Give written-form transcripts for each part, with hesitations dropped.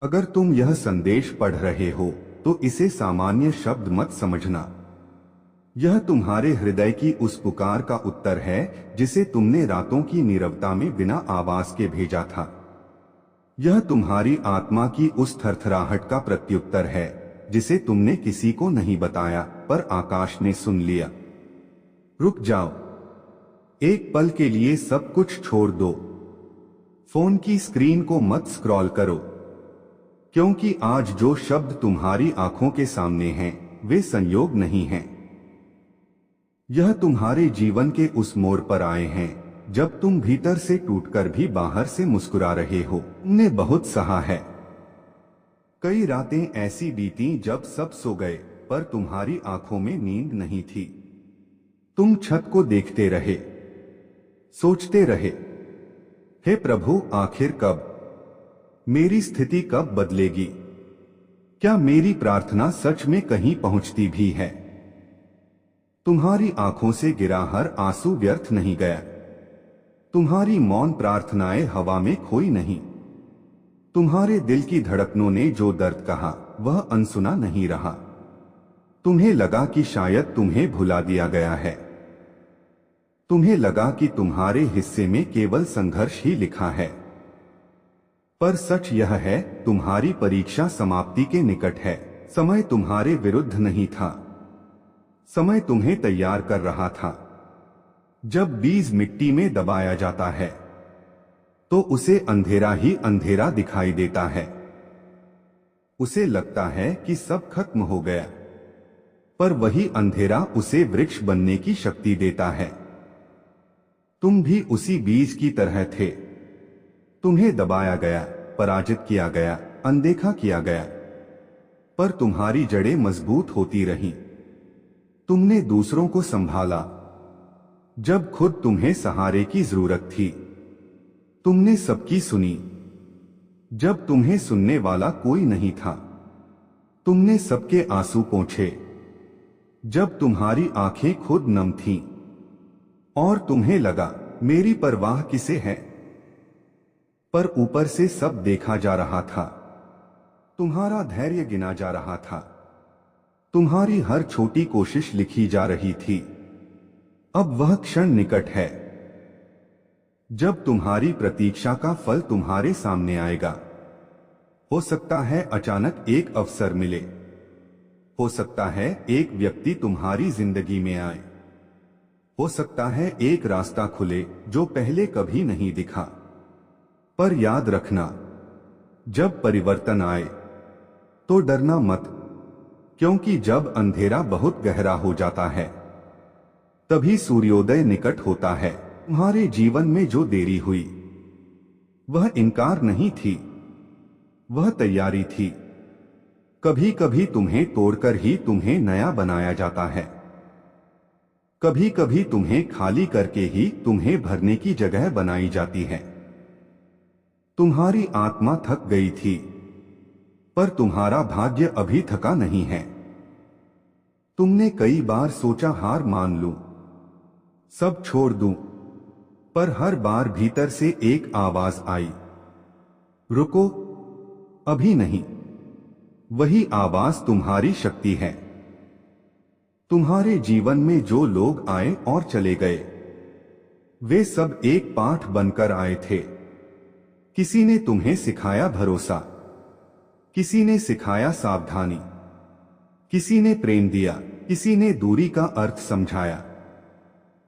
अगर तुम यह संदेश पढ़ रहे हो तो इसे सामान्य शब्द मत समझना। यह तुम्हारे हृदय की उस पुकार का उत्तर है जिसे तुमने रातों की नीरवता में बिना आवाज के भेजा था। यह तुम्हारी आत्मा की उस थरथराहट का प्रत्युत्तर है जिसे तुमने किसी को नहीं बताया पर आकाश ने सुन लिया। रुक जाओ, एक पल के लिए सब कुछ छोड़ दो। फोन की स्क्रीन को मत स्क्रॉल करो, क्योंकि आज जो शब्द तुम्हारी आंखों के सामने हैं वे संयोग नहीं हैं। यह तुम्हारे जीवन के उस मोड़ पर आए हैं जब तुम भीतर से टूटकर भी बाहर से मुस्कुरा रहे हो। तुमने बहुत सहा है। कई रातें ऐसी बीती जब सब सो गए पर तुम्हारी आंखों में नींद नहीं थी। तुम छत को देखते रहे, सोचते रहे, हे प्रभु, आखिर कब मेरी स्थिति कब बदलेगी? क्या मेरी प्रार्थना सच में कहीं पहुंचती भी है? तुम्हारी आंखों से गिरा हर आंसू व्यर्थ नहीं गया। तुम्हारी मौन प्रार्थनाएं हवा में खोई नहीं। तुम्हारे दिल की धड़कनों ने जो दर्द कहा वह अनसुना नहीं रहा। तुम्हें लगा कि शायद तुम्हें भुला दिया गया है। तुम्हें लगा कि तुम्हारे हिस्से में केवल संघर्ष ही लिखा है। पर सच यह है, तुम्हारी परीक्षा समाप्ति के निकट है। समय तुम्हारे विरुद्ध नहीं था, समय तुम्हें तैयार कर रहा था। जब बीज मिट्टी में दबाया जाता है तो उसे अंधेरा ही अंधेरा दिखाई देता है। उसे लगता है कि सब खत्म हो गया, पर वही अंधेरा उसे वृक्ष बनने की शक्ति देता है। तुम भी उसी बीज की तरह थे। तुम्हें दबाया गया, पराजित किया गया, अनदेखा किया गया, पर तुम्हारी जड़ें मजबूत होती रहीं। तुमने दूसरों को संभाला जब खुद तुम्हें सहारे की जरूरत थी। तुमने सबकी सुनी जब तुम्हें सुनने वाला कोई नहीं था। तुमने सबके आंसू पोंछे जब तुम्हारी आंखें खुद नम थीं। और तुम्हें लगा, मेरी परवाह किसे है? पर ऊपर से सब देखा जा रहा था। तुम्हारा धैर्य गिना जा रहा था। तुम्हारी हर छोटी कोशिश लिखी जा रही थी। अब वह क्षण निकट है जब तुम्हारी प्रतीक्षा का फल तुम्हारे सामने आएगा। हो सकता है अचानक एक अवसर मिले, हो सकता है एक व्यक्ति तुम्हारी जिंदगी में आए, हो सकता है एक रास्ता खुले जो पहले कभी नहीं दिखा। पर याद रखना, जब परिवर्तन आए तो डरना मत, क्योंकि जब अंधेरा बहुत गहरा हो जाता है तभी सूर्योदय निकट होता है। तुम्हारे जीवन में जो देरी हुई वह इनकार नहीं थी, वह तैयारी थी। कभी कभी तुम्हें तोड़कर ही तुम्हें नया बनाया जाता है। कभी कभी तुम्हें खाली करके ही तुम्हें भरने की जगह बनाई जाती है। तुम्हारी आत्मा थक गई थी, पर तुम्हारा भाग्य अभी थका नहीं है। तुमने कई बार सोचा हार मान लूं, सब छोड़ दूं, पर हर बार भीतर से एक आवाज आई, रुको, अभी नहीं। वही आवाज तुम्हारी शक्ति है। तुम्हारे जीवन में जो लोग आए और चले गए वे सब एक पाठ बनकर आए थे। किसी ने तुम्हें सिखाया भरोसा, किसी ने सिखाया सावधानी, किसी ने प्रेम दिया, किसी ने दूरी का अर्थ समझाया।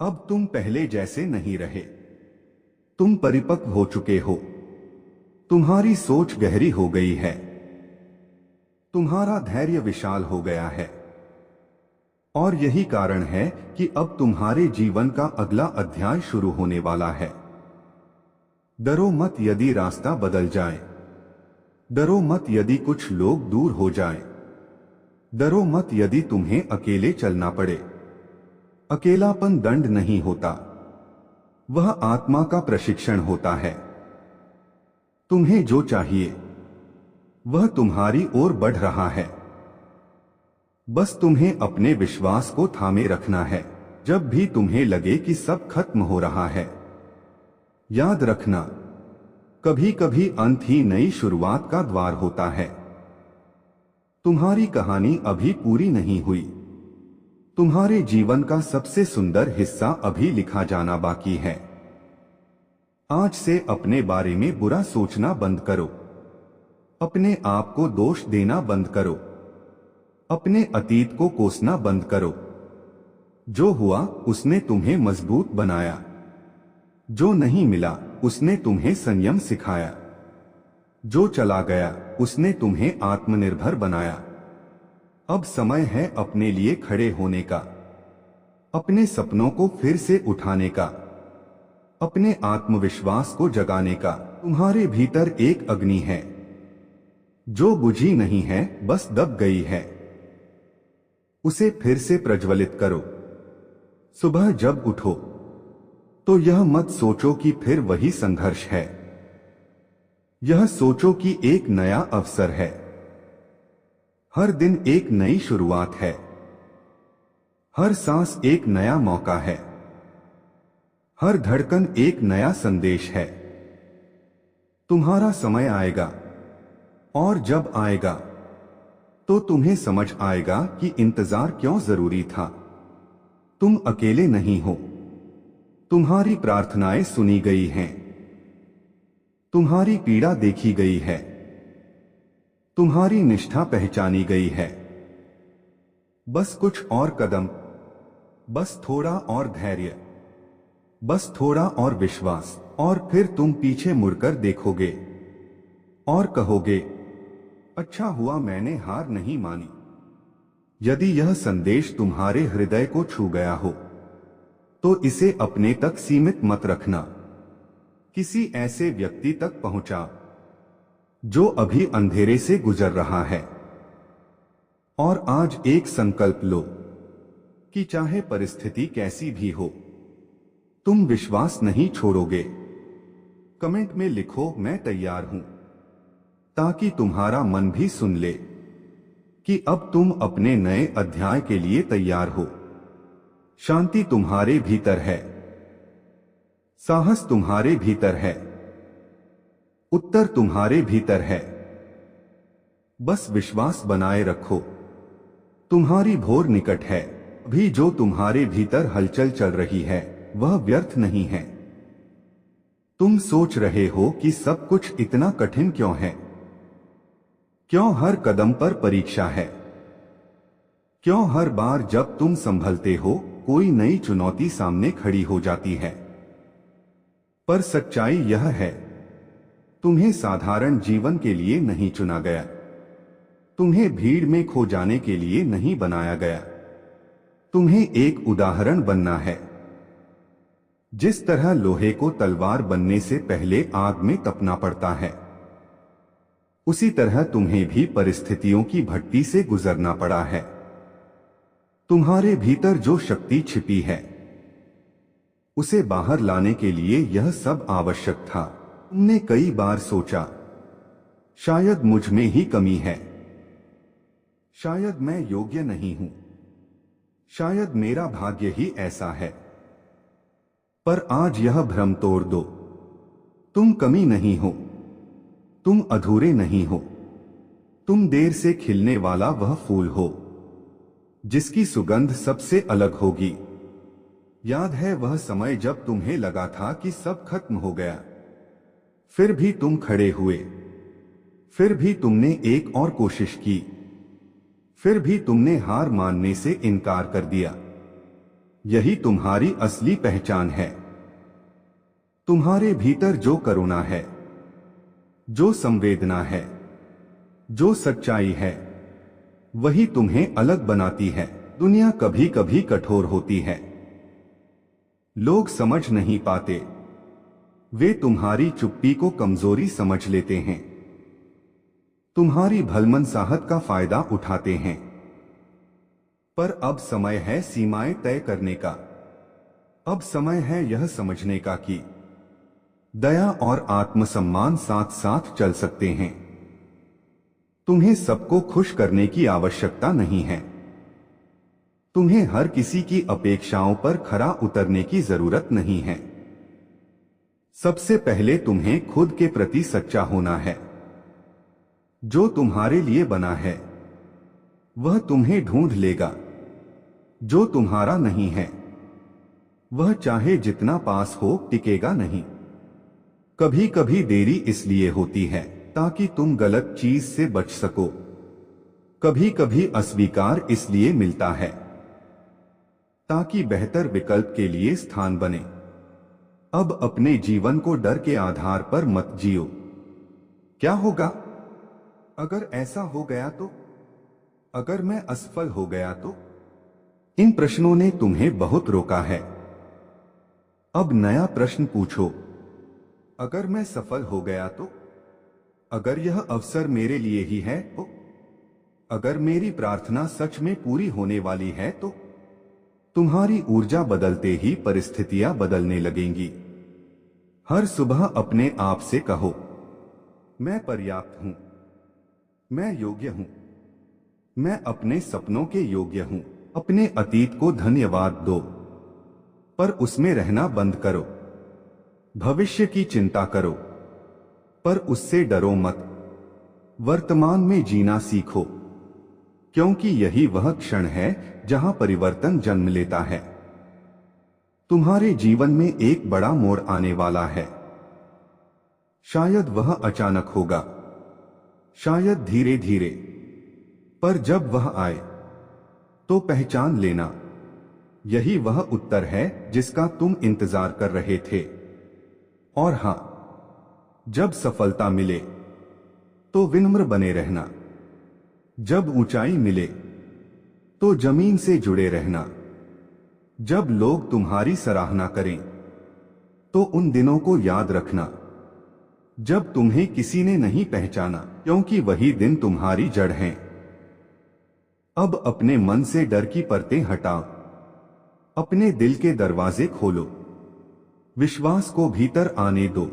अब तुम पहले जैसे नहीं रहे। तुम परिपक्व हो चुके हो। तुम्हारी सोच गहरी हो गई है। तुम्हारा धैर्य विशाल हो गया है। और यही कारण है कि अब तुम्हारे जीवन का अगला अध्याय शुरू होने वाला है। डरो मत यदि रास्ता बदल जाए। डरो मत यदि कुछ लोग दूर हो जाएं। डरो मत यदि तुम्हें अकेले चलना पड़े। अकेलापन दंड नहीं होता, वह आत्मा का प्रशिक्षण होता है। तुम्हें जो चाहिए वह तुम्हारी ओर बढ़ रहा है। बस तुम्हें अपने विश्वास को थामे रखना है जब भी तुम्हें लगे कि सब खत्म हो रहा है। याद रखना, कभी कभी अंत ही नई शुरुआत का द्वार होता है। तुम्हारी कहानी अभी पूरी नहीं हुई। तुम्हारे जीवन का सबसे सुंदर हिस्सा अभी लिखा जाना बाकी है। आज से अपने बारे में बुरा सोचना बंद करो। अपने आप को दोष देना बंद करो। अपने अतीत को कोसना बंद करो। जो हुआ उसने तुम्हें मजबूत बनाया। जो नहीं मिला उसने तुम्हें संयम सिखाया। जो चला गया उसने तुम्हें आत्मनिर्भर बनाया। अब समय है अपने लिए खड़े होने का, अपने सपनों को फिर से उठाने का, अपने आत्मविश्वास को जगाने का। तुम्हारे भीतर एक अग्नि है जो बुझी नहीं है, बस दब गई है। उसे फिर से प्रज्वलित करो। सुबह जब उठो तो यह मत सोचो कि फिर वही संघर्ष है। यह सोचो कि एक नया अवसर है। हर दिन एक नई शुरुआत है। हर सांस एक नया मौका है। हर धड़कन एक नया संदेश है। तुम्हारा समय आएगा, और जब आएगा तो तुम्हें समझ आएगा कि इंतजार क्यों जरूरी था। तुम अकेले नहीं हो। तुम्हारी प्रार्थनाएं सुनी गई हैं। तुम्हारी पीड़ा देखी गई है। तुम्हारी निष्ठा पहचानी गई है। बस कुछ और कदम, बस थोड़ा और धैर्य, बस थोड़ा और विश्वास, और फिर तुम पीछे मुड़कर देखोगे और कहोगे, अच्छा हुआ मैंने हार नहीं मानी। यदि यह संदेश तुम्हारे हृदय को छू गया हो तो इसे अपने तक सीमित मत रखना। किसी ऐसे व्यक्ति तक पहुंचा जो अभी अंधेरे से गुजर रहा है। और आज एक संकल्प लो कि चाहे परिस्थिति कैसी भी हो, तुम विश्वास नहीं छोड़ोगे। कमेंट में लिखो, मैं तैयार हूं, ताकि तुम्हारा मन भी सुन ले कि अब तुम अपने नए अध्याय के लिए तैयार हो। शांति तुम्हारे भीतर है। साहस तुम्हारे भीतर है। उत्तर तुम्हारे भीतर है। बस विश्वास बनाए रखो। तुम्हारी भोर निकट है। अभी जो तुम्हारे भीतर हलचल चल रही है वह व्यर्थ नहीं है। तुम सोच रहे हो कि सब कुछ इतना कठिन क्यों है? क्यों हर कदम पर परीक्षा है? क्यों हर बार जब तुम संभलते हो कोई नई चुनौती सामने खड़ी हो जाती है? पर सच्चाई यह है, तुम्हें साधारण जीवन के लिए नहीं चुना गया। तुम्हें भीड़ में खो जाने के लिए नहीं बनाया गया। तुम्हें एक उदाहरण बनना है। जिस तरह लोहे को तलवार बनने से पहले आग में तपना पड़ता है, उसी तरह तुम्हें भी परिस्थितियों की भट्टी से गुजरना पड़ा है। तुम्हारे भीतर जो शक्ति छिपी है उसे बाहर लाने के लिए यह सब आवश्यक था। तुमने कई बार सोचा, शायद मुझ में ही कमी है, शायद मैं योग्य नहीं हूं, शायद मेरा भाग्य ही ऐसा है। पर आज यह भ्रम तोड़ दो। तुम कमी नहीं हो। तुम अधूरे नहीं हो। तुम देर से खिलने वाला वह फूल हो जिसकी सुगंध सबसे अलग होगी। याद है वह समय जब तुम्हें लगा था कि सब खत्म हो गया, फिर भी तुम खड़े हुए, फिर भी तुमने एक और कोशिश की, फिर भी तुमने हार मानने से इनकार कर दिया। यही तुम्हारी असली पहचान है। तुम्हारे भीतर जो करुणा है, जो संवेदना है, जो सच्चाई है, वही तुम्हें अलग बनाती है। दुनिया कभी कभी कठोर होती है। लोग समझ नहीं पाते। वे तुम्हारी चुप्पी को कमजोरी समझ लेते हैं। तुम्हारी भलमनसाहत का फायदा उठाते हैं। पर अब समय है सीमाएं तय करने का। अब समय है यह समझने का कि दया और आत्मसम्मान साथ साथ चल सकते हैं। तुम्हें सबको खुश करने की आवश्यकता नहीं है। तुम्हें हर किसी की अपेक्षाओं पर खरा उतरने की जरूरत नहीं है। सबसे पहले तुम्हें खुद के प्रति सच्चा होना है। जो तुम्हारे लिए बना है वह तुम्हें ढूंढ लेगा। जो तुम्हारा नहीं है वह चाहे जितना पास हो टिकेगा नहीं। कभी कभी देरी इसलिए होती है ताकि तुम गलत चीज से बच सको। कभी कभी अस्वीकार इसलिए मिलता है ताकि बेहतर विकल्प के लिए स्थान बने। अब अपने जीवन को डर के आधार पर मत जियो। क्या होगा अगर ऐसा हो गया तो? अगर मैं असफल हो गया तो? इन प्रश्नों ने तुम्हें बहुत रोका है। अब नया प्रश्न पूछो, अगर मैं सफल हो गया तो? अगर यह अवसर मेरे लिए ही है तो? अगर मेरी प्रार्थना सच में पूरी होने वाली है तो? तुम्हारी ऊर्जा बदलते ही परिस्थितियां बदलने लगेंगी। हर सुबह अपने आप से कहो, मैं पर्याप्त हूं, मैं योग्य हूं, मैं अपने सपनों के योग्य हूं। अपने अतीत को धन्यवाद दो, पर उसमें रहना बंद करो। भविष्य की चिंता करो, पर उससे डरो मत। वर्तमान में जीना सीखो, क्योंकि यही वह क्षण है जहां परिवर्तन जन्म लेता है। तुम्हारे जीवन में एक बड़ा मोड़ आने वाला है। शायद वह अचानक होगा, शायद धीरे धीरे, पर जब वह आए तो पहचान लेना, यही वह उत्तर है जिसका तुम इंतजार कर रहे थे। और हां, जब सफलता मिले तो विनम्र बने रहना। जब ऊंचाई मिले तो जमीन से जुड़े रहना। जब लोग तुम्हारी सराहना करें तो उन दिनों को याद रखना जब तुम्हें किसी ने नहीं पहचाना, क्योंकि वही दिन तुम्हारी जड़ हैं। अब अपने मन से डर की परतें हटाओ, अपने दिल के दरवाजे खोलो, विश्वास को भीतर आने दो।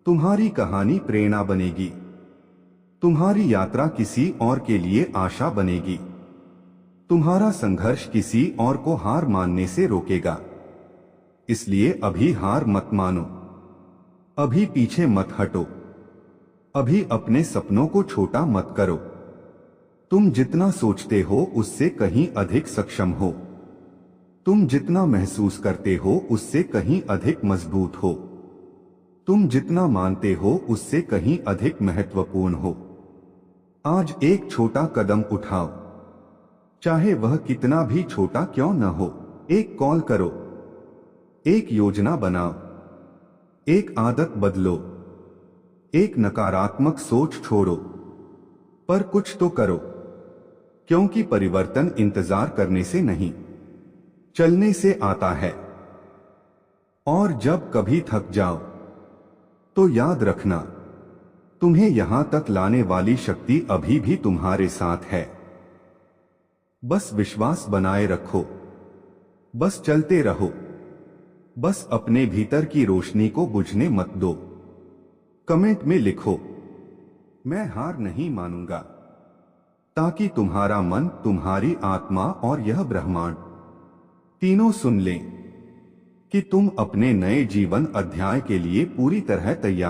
तुम्हारी कहानी प्रेरणा बनेगी, तुम्हारी यात्रा किसी और के लिए आशा बनेगी। तुम्हारा संघर्ष किसी और को हार मानने से रोकेगा। इसलिए अभी हार मत मानो, अभी पीछे मत हटो, अभी अपने सपनों को छोटा मत करो। तुम जितना सोचते हो उससे कहीं अधिक सक्षम हो। तुम जितना महसूस करते हो उससे कहीं अधिक मजबूत हो। तुम जितना मानते हो उससे कहीं अधिक महत्वपूर्ण हो। आज एक छोटा कदम उठाओ, चाहे वह कितना भी छोटा क्यों न हो। एक कॉल करो, एक योजना बनाओ, एक आदत बदलो, एक नकारात्मक सोच छोड़ो, पर कुछ तो करो, क्योंकि परिवर्तन इंतजार करने से नहीं, चलने से आता है। और जब कभी थक जाओ तो याद रखना, तुम्हें यहां तक लाने वाली शक्ति अभी भी तुम्हारे साथ है। बस विश्वास बनाए रखो, बस चलते रहो, बस अपने भीतर की रोशनी को बुझने मत दो। कमेंट में लिखो, मैं हार नहीं मानूंगा, ताकि तुम्हारा मन, तुम्हारी आत्मा और यह ब्रह्मांड तीनों सुन लें कि तुम अपने नए जीवन अध्याय के लिए पूरी तरह तैयार